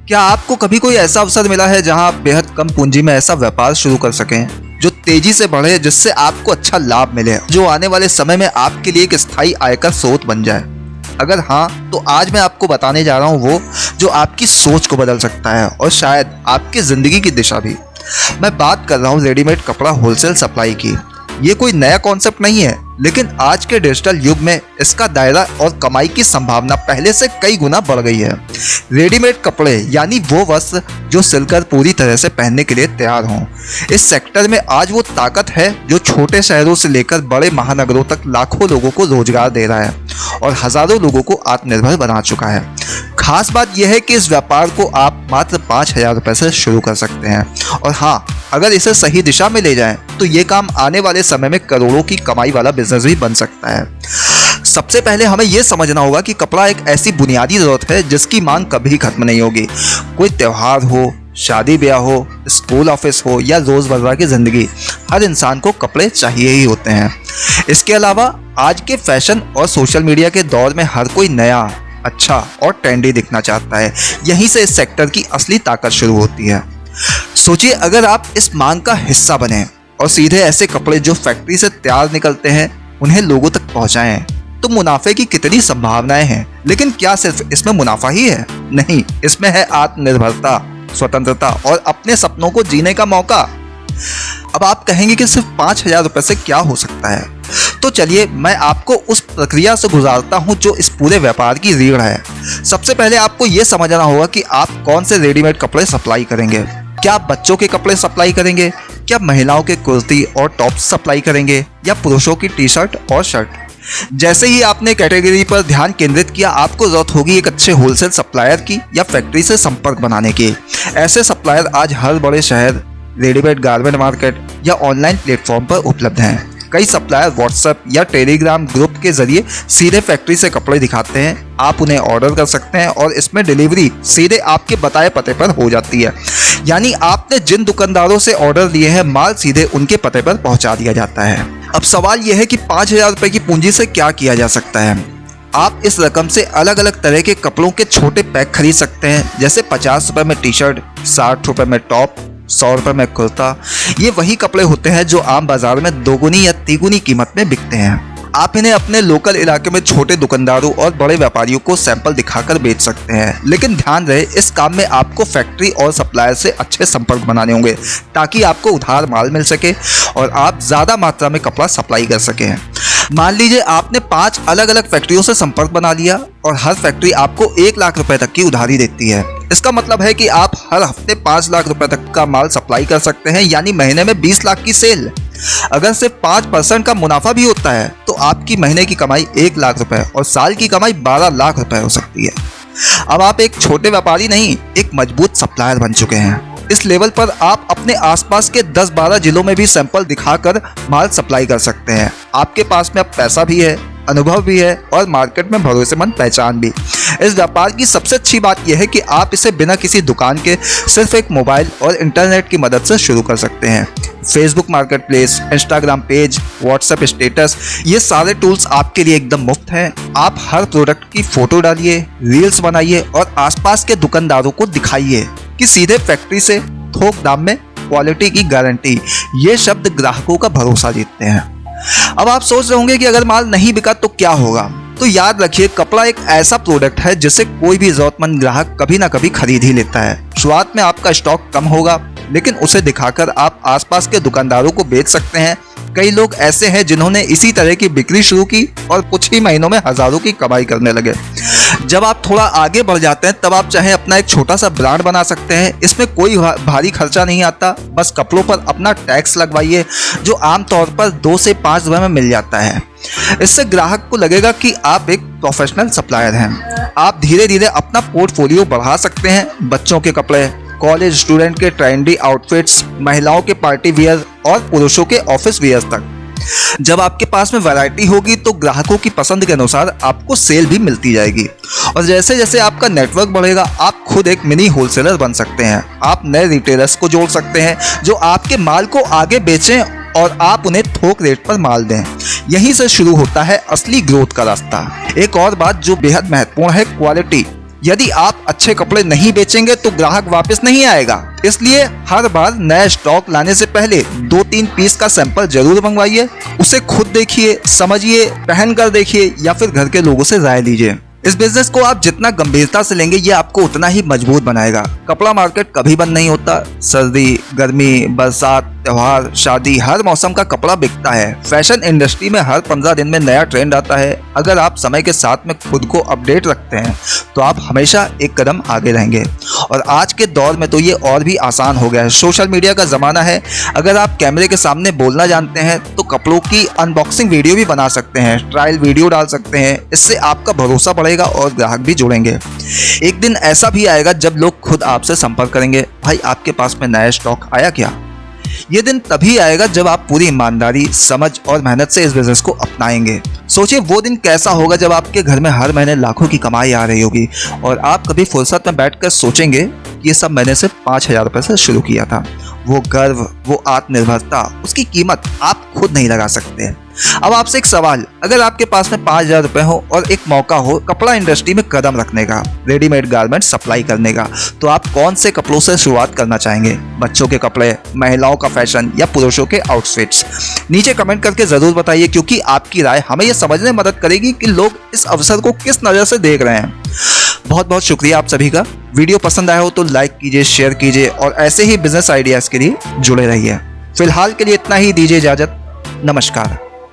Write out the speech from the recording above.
क्या आपको कभी कोई ऐसा अवसर मिला है जहां आप बेहद कम पूंजी में ऐसा व्यापार शुरू कर सकें जो तेजी से बढ़े, जिससे आपको अच्छा लाभ मिले, जो आने वाले समय में आपके लिए एक स्थायी आय का स्रोत बन जाए? अगर हाँ, तो आज मैं आपको बताने जा रहा हूँ वो जो आपकी सोच को बदल सकता है और शायद आपकी जिंदगी की दिशा भी। मैं बात कर रहा हूँ रेडीमेड कपड़ा होलसेल सप्लाई की। ये कोई नया कॉन्सेप्ट नहीं है, लेकिन आज के डिजिटल युग में इसका दायरा और कमाई की संभावना पहले से कई गुना बढ़ गई है। रेडीमेड कपड़े यानी वो वस्त्र जो सिलकर पूरी तरह से पहनने के लिए तैयार हों। इस सेक्टर में आज वो ताकत है जो छोटे शहरों से लेकर बड़े महानगरों तक लाखों लोगों को रोजगार दे रहा है और हजारों लोगों को आत्मनिर्भर बना चुका है। खास बात यह है कि इस व्यापार को आप मात्र 5,000 रुपए से शुरू कर सकते हैं और हाँ, अगर इसे सही दिशा में ले जाएं तो ये काम आने वाले समय में करोड़ों की कमाई वाला बिजनेस भी बन सकता है। सबसे पहले हमें यह समझना होगा कि कपड़ा एक ऐसी बुनियादी जरूरत है जिसकी मांग कभी खत्म नहीं होगी। कोई त्योहार हो, शादी ब्याह हो, स्कूल ऑफिस हो या रोजमर्रा की जिंदगी, हर इंसान को कपड़े चाहिए ही होते हैं। इसके अलावा आज के फैशन और सोशल मीडिया के दौर में हर कोई नया, अच्छा और ट्रेंडी दिखना चाहता है। यहीं से इस सेक्टर की असली ताकत शुरू होती है। सोचिए, अगर आप इस मांग का हिस्सा बने और सीधे ऐसे कपड़े जो फैक्ट्री से तैयार निकलते हैं उन्हें लोगों तक पहुंचाएं, तो मुनाफे की कितनी संभावनाएं हैं। लेकिन क्या सिर्फ इसमें मुनाफा ही है? नहीं, इसमें है आत्मनिर्भरता, स्वतंत्रता और अपने सपनों को जीने का मौका। अब आप कहेंगे कि सिर्फ 5,000 रुपए से क्या हो सकता है, तो चलिए मैं आपको उस प्रक्रिया से गुजारता हूं जो इस पूरे व्यापार की रीढ़ है। सबसे पहले आपको यह समझना होगा कि आप कौन से रेडीमेड कपड़े सप्लाई करेंगे। क्या आप बच्चों के कपड़े सप्लाई करेंगे? क्या महिलाओं के कुर्ती और टॉप सप्लाई करेंगे या पुरुषों की टी शर्ट और शर्ट? जैसे ही आपने कैटेगरी पर ध्यान केंद्रित किया, आपको जरूरत होगी एक अच्छे होलसेल सप्लायर की या फैक्ट्री से संपर्क बनाने की। ऐसे सप्लायर आज हर बड़े शहर, रेडीमेड गारमेंट मार्केट या ऑनलाइन प्लेटफॉर्म पर उपलब्ध हैं। कई सप्लायर व्हाट्सएप या टेलीग्राम ग्रुप के जरिए सीधे फैक्ट्री से कपड़े दिखाते हैं। आप उन्हें ऑर्डर कर सकते हैं और इसमें डिलीवरी सीधे आपके बताए पते पर हो जाती है। यानी आपने जिन दुकानदारों से ऑर्डर लिए हैं, माल सीधे उनके पते पर पहुंचा दिया जाता है। अब सवाल यह है कि 5,000 रुपए की पूंजी से क्या किया जा सकता है। आप इस रकम से अलग अलग तरह के कपड़ों के छोटे पैक खरीद सकते हैं, जैसे 50 रुपए में टी शर्ट, 60 रुपए में टॉप, 100 रुपए में कुर्ता। ये वही कपड़े होते हैं जो आम बाजार में दोगुनी या तिगुनी कीमत में बिकते हैं। आप इन्हें अपने लोकल इलाके में छोटे दुकानदारों और बड़े व्यापारियों को सैंपल दिखाकर बेच सकते हैं। लेकिन ध्यान रहे, इस काम में आपको फैक्ट्री और सप्लायर से अच्छे संपर्क बनाने होंगे ताकि आपको उधार माल मिल सके और आप ज्यादा मात्रा में कपड़ा सप्लाई कर सकें। मान लीजिए आपने 5 अलग अलग फैक्ट्रियों से संपर्क बना लिया और हर फैक्ट्री आपको 1 लाख रुपए तक की उधारी देती है। इसका मतलब है कि आप हर हफ्ते 5 लाख रुपए तक का माल सप्लाई कर सकते हैं, यानी महीने में 20 लाख की सेल। अगर सिर्फ 5% का मुनाफा भी होता है तो आपकी महीने की कमाई 1 लाख रुपए और साल की कमाई 12 लाख रुपए हो सकती है। अब आप एक छोटे व्यापारी नहीं, एक मजबूत सप्लायर बन चुके हैं। इस लेवल पर आप अपने आसपास के 10-12 जिलों में भी सैंपल दिखाकर माल सप्लाई कर सकते हैं। आपके पास में अब पैसा भी है, अनुभव भी है और मार्केट में भरोसेमंद पहचान भी। इस व्यापार की सबसे अच्छी बात यह है कि आप इसे बिना किसी दुकान के सिर्फ एक मोबाइल और इंटरनेट की मदद से शुरू कर सकते हैं। Facebook market place, Instagram page, WhatsApp status, ये सारे टूल्स आपके लिए एकदम मुफ्त हैं। आप हर प्रोडक्ट की फोटो डालिए, रील्स बनाइए और आसपास के दुकानदारों को दिखाइए कि सीधे फैक्ट्री से थोक दाम में क्वालिटी की गारंटी। ये शब्द ग्राहकों का भरोसा जीतते हैं। अब आप सोच रहे होंगे कि अगर माल नहीं बिका तो क्या होगा। तो याद रखिए, कपड़ा एक ऐसा प्रोडक्ट है जिसे कोई भी जरूरतमंद ग्राहक कभी ना कभी खरीद ही लेता है। शुरुआत में आपका स्टॉक कम होगा, लेकिन उसे दिखाकर आप आसपास के दुकानदारों को बेच सकते हैं। कई लोग ऐसे हैं जिन्होंने इसी तरह की बिक्री शुरू की और कुछ ही महीनों में हजारों की कमाई करने लगे। जब आप थोड़ा आगे बढ़ जाते हैं तब आप चाहे अपना एक छोटा सा ब्रांड बना सकते हैं। इसमें कोई भारी खर्चा नहीं आता, बस कपड़ों पर अपना टैक्स लगवाइए जो आमतौर पर 2 से 5 रुपए में मिल जाता है। इससे ग्राहक को लगेगा कि आप एक प्रोफेशनल सप्लायर हैं। आप धीरे धीरे अपना पोर्टफोलियो बढ़ा सकते हैं। बच्चों के कपड़े, कॉलेज स्टूडेंट के ट्रेंडी आउटफिट्स, महिलाओं के पार्टी वियर और पुरुषों के ऑफिस वियर तक। जब आपके पास में वैरायटी होगी तो ग्राहकों की पसंद के अनुसार आपको सेल भी मिलती जाएगी। और जैसे जैसे आपका नेटवर्क बढ़ेगा, आप खुद एक मिनी होलसेलर बन सकते हैं। आप नए रिटेलर्स को जोड़ सकते हैं जो आपके माल को आगे बेचें और आप उन्हें थोक रेट पर माल दें। यहीं से शुरू होता है असली ग्रोथ का रास्ता। एक और बात जो बेहद महत्वपूर्ण है, क्वालिटी। यदि आप अच्छे कपड़े नहीं बेचेंगे तो ग्राहक वापस नहीं आएगा। इसलिए हर बार नया स्टॉक लाने से पहले 2-3 पीस का सैंपल जरूर मंगवाइए। उसे खुद देखिए, समझिए, पहन कर देखिए या फिर घर के लोगों से राय लीजिए। इस बिजनेस को आप जितना गंभीरता से लेंगे ये आपको उतना ही मजबूत बनाएगा। कपड़ा मार्केट कभी बंद नहीं होता। सर्दी, गर्मी, बरसात, त्योहार, शादी, हर मौसम का कपड़ा बिकता है। फैशन इंडस्ट्री में हर 15 दिन में नया ट्रेंड आता है। अगर आप समय के साथ में खुद को अपडेट रखते हैं तो आप हमेशा एक कदम आगे रहेंगे। और आज के दौर में तो ये और भी आसान हो गया है। सोशल मीडिया का ज़माना है। अगर आप कैमरे के सामने बोलना जानते हैं तो कपड़ों की अनबॉक्सिंग वीडियो भी बना सकते हैं, ट्रायल वीडियो डाल सकते हैं। इससे आपका भरोसा बढ़ेगा और ग्राहक भी जुड़ेंगे। एक दिन ऐसा भी आएगा जब लोग खुद आपसे संपर्क करेंगे, भाई आपके पास में नया स्टॉक आया क्या? ये दिन तभी आएगा जब आप पूरी ईमानदारी, समझ और मेहनत से इस बिजनेस को अपनाएंगे। सोचिए वो दिन कैसा होगा जब आपके घर में हर महीने लाखों की कमाई आ रही होगी और आप कभी फुर्सत में बैठकर सोचेंगे कि ये सब मैंने सिर्फ 5,000 रुपए से शुरू किया था। वो गर्व, वो आत्मनिर्भरता, उसकी कीमत आप खुद नहीं लगा सकते। अब आपसे एक सवाल, अगर आपके पास में 5,000 रुपए हो और एक मौका हो कपड़ा इंडस्ट्री में कदम रखने का, रेडीमेड गारमेंट सप्लाई करने का, तो आप कौन से कपड़ों से शुरुआत करना चाहेंगे? बच्चों के कपड़े, महिलाओं का फैशन या पुरुषों के आउटफिट्स? नीचे कमेंट करके जरूर बताइए, क्योंकि आपकी राय हमें यह समझने में मदद करेगी कि लोग इस अवसर को किस नज़र से देख रहे हैं। बहुत बहुत शुक्रिया आप सभी का। वीडियो पसंद आया हो तो लाइक कीजिए, शेयर कीजिए और ऐसे ही बिजनेस आइडियाज़ के लिए जुड़े रहिए। फिलहाल के लिए इतना ही, दीजिए इजाज़त। नमस्कार।